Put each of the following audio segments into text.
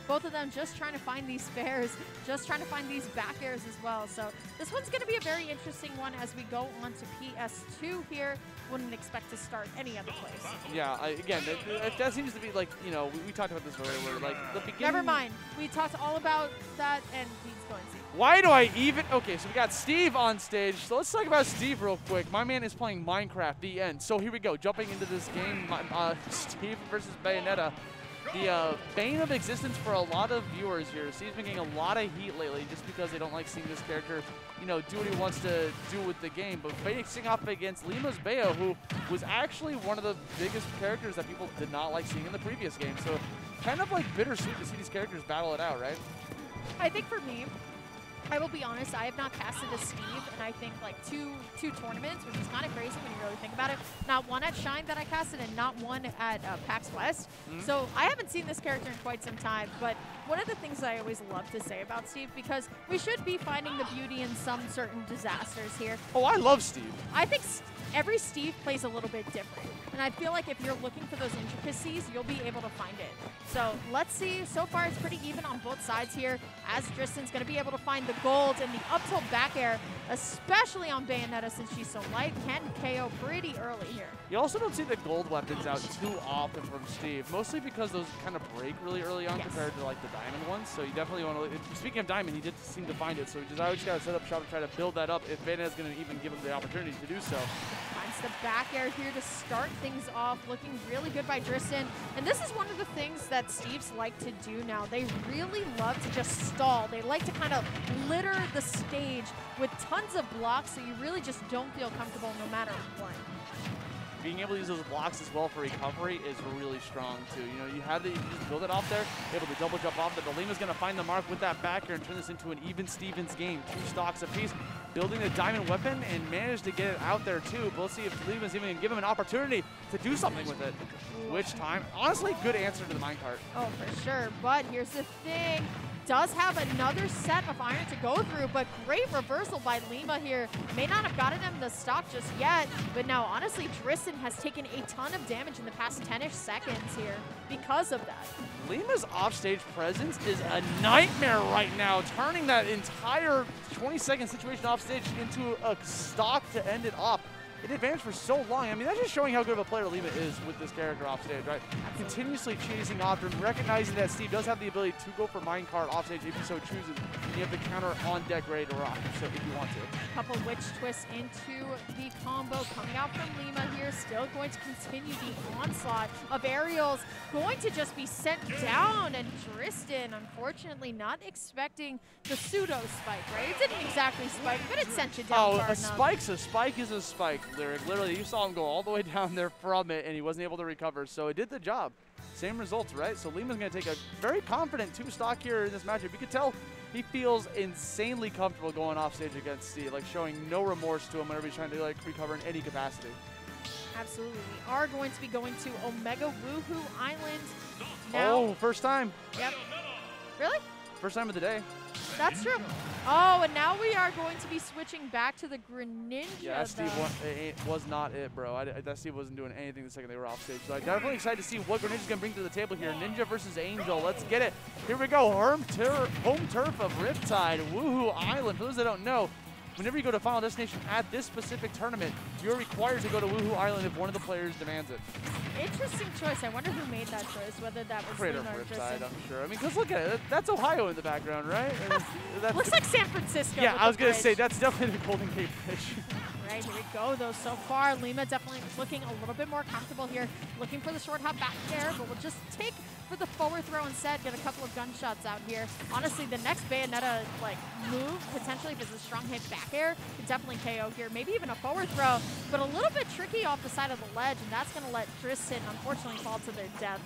Both of them just trying to find these spares, just trying to find these back airs as well. So this one's going to be a very interesting one as we go on to PS2 here. Wouldn't expect to start any other place. Yeah, again, that seems to be like, you know, we talked about this earlier, where like the beginning. Never mind. We talked all about that, and he's going to see. Why do I even? Okay, so we got Steve on stage. So let's talk about Steve real quick. My man is playing Minecraft, the end. So here we go, jumping into this game, Steve versus Bayonetta. The bane of existence for a lot of viewers here. Steve's been getting a lot of heat lately just because they don't like seeing this character, you know, do what he wants to do with the game. But facing off against Lima's Bayo, who was actually one of the biggest characters that people did not like seeing in the previous game. So kind of like bittersweet to see these characters battle it out, right? I think for me, I will be honest, I have not casted as Steve in I think like two tournaments, which is kind of crazy when you really think about it. Not one at Shine that I casted and not one at PAX West. So I haven't seen this character in quite some time, but one of the things I always love to say about Steve, because we should be finding the beauty in some certain disasters here. Oh, I love Steve. I think every Steve plays a little bit different. And I feel like if you're looking for those intricacies, you'll be able to find it. So let's see. So far, it's pretty even on both sides here, as Drystan's going to be able to find the gold and the up tilt back air, especially on Bayonetta since she's so light, can KO pretty early here. You also don't see the gold weapons out too often from Steve, mostly because those kind of break really early on compared to like the diamond ones. So you definitely want to, speaking of diamond, he did seem to find it. So I always got to set up shop and try to build that up if Bayonetta's going to even give him the opportunity to do so. Finds the back air here to start things off, looking really good by Drystan. And this is one of the things that Steves like to do now. They really love to just stall. They like to kind of litter the stage with tons of blocks so you really just don't feel comfortable no matter what. Being able to use those blocks as well for recovery is really strong too. You know, you just build it off there, able to double jump off there. But Lima's going to find the mark with that back air and turn this into an even Stevens game. 2 stocks apiece, building a diamond weapon and managed to get it out there too. But let's see if Lima's even going to give him an opportunity to do something with it. Which time? Honestly, good answer to the minecart. Oh, for sure. But here's the thing. Does have another set of iron to go through, but great reversal by Lima here. May not have gotten him the stock just yet, but now honestly, Drystan has taken a ton of damage in the past 10-ish seconds here because of that. Lima's offstage presence is a nightmare right now, turning that entire 20-second situation offstage into a stock to end it off. It advanced for so long. I mean, that's just showing how good of a player Lima is with this character offstage, right? Continuously chasing after him, recognizing that Steve does have the ability to go for minecart offstage if he so chooses. And you have the counter on deck ready to rock, so if you want to. Couple witch twists into the combo coming out from Lima here. Still going to continue the onslaught of aerials. Going to just be sent down, and Drystan, unfortunately, not expecting the pseudo spike, right? It didn't exactly spike, but it sent you down far enough. A spike is a spike. Literally, you saw him go all the way down there from it, and he wasn't able to recover. So it did the job. Same results, right? So Lima's going to take a very confident 2 stock here in this matchup. You can tell he feels insanely comfortable going off stage against Steve, like showing no remorse to him whenever he's trying to like recover in any capacity. Absolutely. We are going to be going to Omega Woohoo Island now. Oh, first time. Yep. Really? First time of the day. That's true. Oh, and now we are going to be switching back to the Greninja. Yeah, Steve was not it, bro. That Steve wasn't doing anything the second they were off stage. So I'm definitely excited to see what Greninja's going to bring to the table here. Ninja versus Angel. Let's get it. Here we go. Home turf of Riptide, Woohoo Island. For those that don't know, whenever you go to Final Destination at this specific tournament, you're required to go to Woohoo Island if one of the players demands it. Interesting choice. I wonder who made that choice, whether that was Creator Lima or Riptide, Drystan. I'm sure. I mean, because look at it. That's Ohio in the background, right? That's looks like San Francisco. Yeah, I was going to say, that's definitely the Golden Gate Bridge. Right, here we go, though. So far, Lima definitely looking a little bit more comfortable here. Looking for the short hop back there, but we'll just take for the forward throw instead. Get a couple of gunshots out here. Honestly, the next Bayonetta move, potentially if it's a strong hit back air, could definitely KO here. Maybe even a forward throw, but a little bit tricky off the side of the ledge, and that's going to let Drystan unfortunately fall to their death.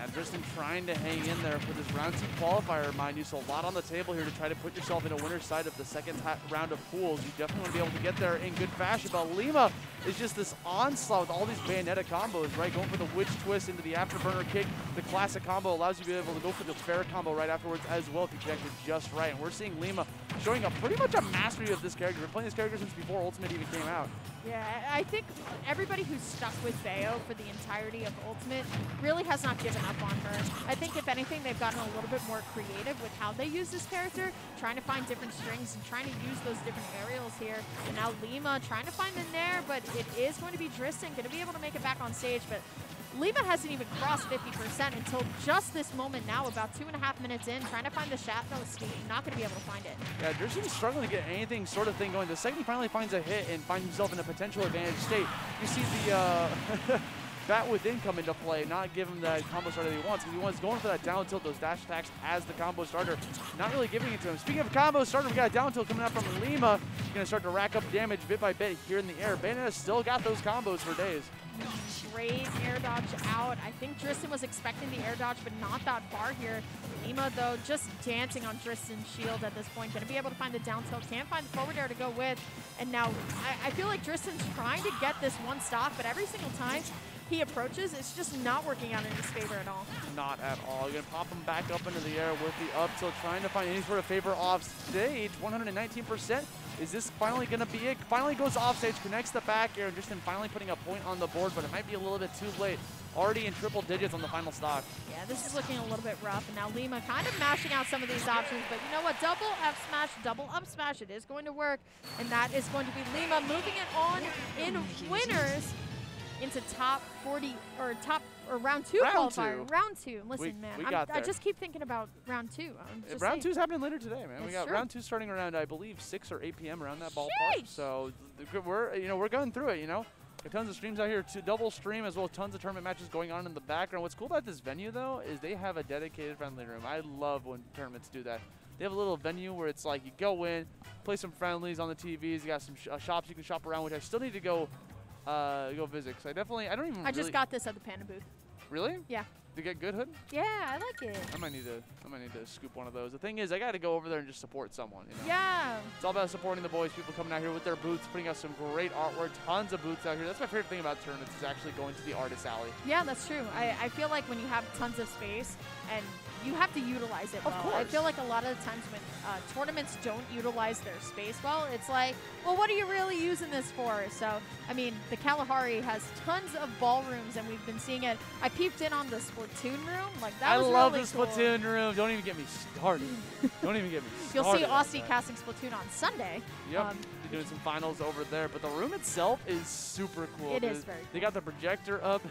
And Drystan trying to hang in there for this round 2 qualifier, mind you. So a lot on the table here to try to put yourself in a winner's side of the second round of pools. You definitely want to be able to get there in good fashion. But Lima is just this onslaught with all these Bayonetta combos, right? Going for the witch twist into the afterburner kick. The classic combo allows you to be able to go for the fair combo right afterwards as well if you connect it just right. And we're seeing Lima showing pretty much a mastery of this character. We're playing this character since before Ultimate even came out. Yeah, I think everybody who's stuck with Bayo for the entirety of Ultimate really has not given up on her. I think if anything, they've gotten a little bit more creative with how they use this character, trying to find different strings and trying to use those different aerials here. And now Lima trying to find the nair, but it is going to be Drystan going to be able to make it back on stage. But Lima hasn't even crossed 50% until just this moment now, about 2.5 minutes in, trying to find the shadow steam. Not going to be able to find it. Yeah, Drystan struggling to get anything sort of thing going. The second he finally finds a hit and finds himself in a potential advantage state, you see the Bat Within come into play, not give him that combo starter that he wants, because he wants going for that down tilt, those dash attacks as the combo starter, not really giving it to him. Speaking of combo starter, we got a down tilt coming out from Lima. He's going to start to rack up damage bit by bit here in the air. Bayonetta still got those combos for days. Great air dodge out. I think Drystan was expecting the air dodge, but not that far here. Lima, though, just dancing on Dristan's shield at this point. Going to be able to find the down tilt. Can't find the forward air to go with. And now I feel like Dristan's trying to get this one stock, but every single time he approaches, it's just not working out in his favor at all. Not at all. You're going to pop him back up into the air with the up tilt, trying to find any sort of favor off stage. 119%. Is this finally going to be it? Finally goes off stage, connects the back air, and Drystan finally putting a point on the board, but it might be a little bit too late. Already in triple digits on the final stock. Yeah, this is looking a little bit rough, and now Lima kind of mashing out some of these options, but you know what? Double F smash, double up smash, it is going to work, and that is going to be Lima moving it on in winners into top 40 or round 2 qualifier. Round 2. Listen, I just keep thinking about round 2. Round 2 is happening later today, man. We got true. round 2 starting around, I believe, 6 or 8 p.m. around that ballpark. So we're going through it. Got tons of streams out here, double stream, as well as tons of tournament matches going on in the background. What's cool about this venue, though, is they have a dedicated friendly room. I love when tournaments do that. They have a little venue where it's like you go in, play some friendlies on the TVs. You got some shops you can shop around, which I still need to go visit. Cause I just got this at the Panda booth. Really? Yeah. To get good hood? Yeah, I like it. I might need to scoop one of those. The thing is, I got to go over there and just support someone. Yeah. It's all about supporting the boys. People coming out here with their booths, putting out some great artwork. Tons of booths out here. That's my favorite thing about tournaments is actually going to the artist alley. Yeah, that's true. I feel like when you have tons of space and you have to utilize it well. Of course. I feel like a lot of the times when tournaments don't utilize their space well, it's like, well, what are you really using this for? So, I mean, the Kalahari has tons of ballrooms, and we've been seeing it. I peeped in on the Splatoon room. Like, that was really cool. I love the Splatoon room. Don't even get me started. Don't even get me started. You'll see Aussie casting Splatoon on Sunday. Yep. They're doing some finals over there, but the room itself is super cool. It is very cool. They got the projector up.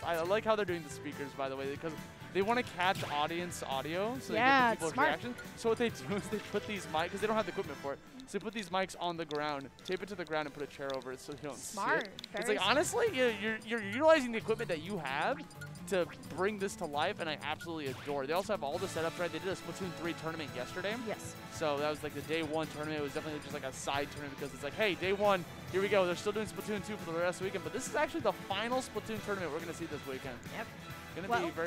I like how they're doing the speakers, by the way, because they want to catch audience audio, so they get the people's reaction. So what they do is they put these mics, because they don't have the equipment for it, so they put these mics on the ground, tape it to the ground, and put a chair over it so you don't Smart. sit. It's like, honestly, you're utilizing the equipment that you have to bring this to life, and I absolutely adore it. They also have all the setups, right? They did a Splatoon 3 tournament yesterday. Yes. So that was like the day 1 tournament. It was definitely just like a side tournament because it's like, hey, day 1, here we go. They're still doing Splatoon 2 for the rest of the weekend, but this is actually the final Splatoon tournament we're going to see this weekend. Yep. Going to be very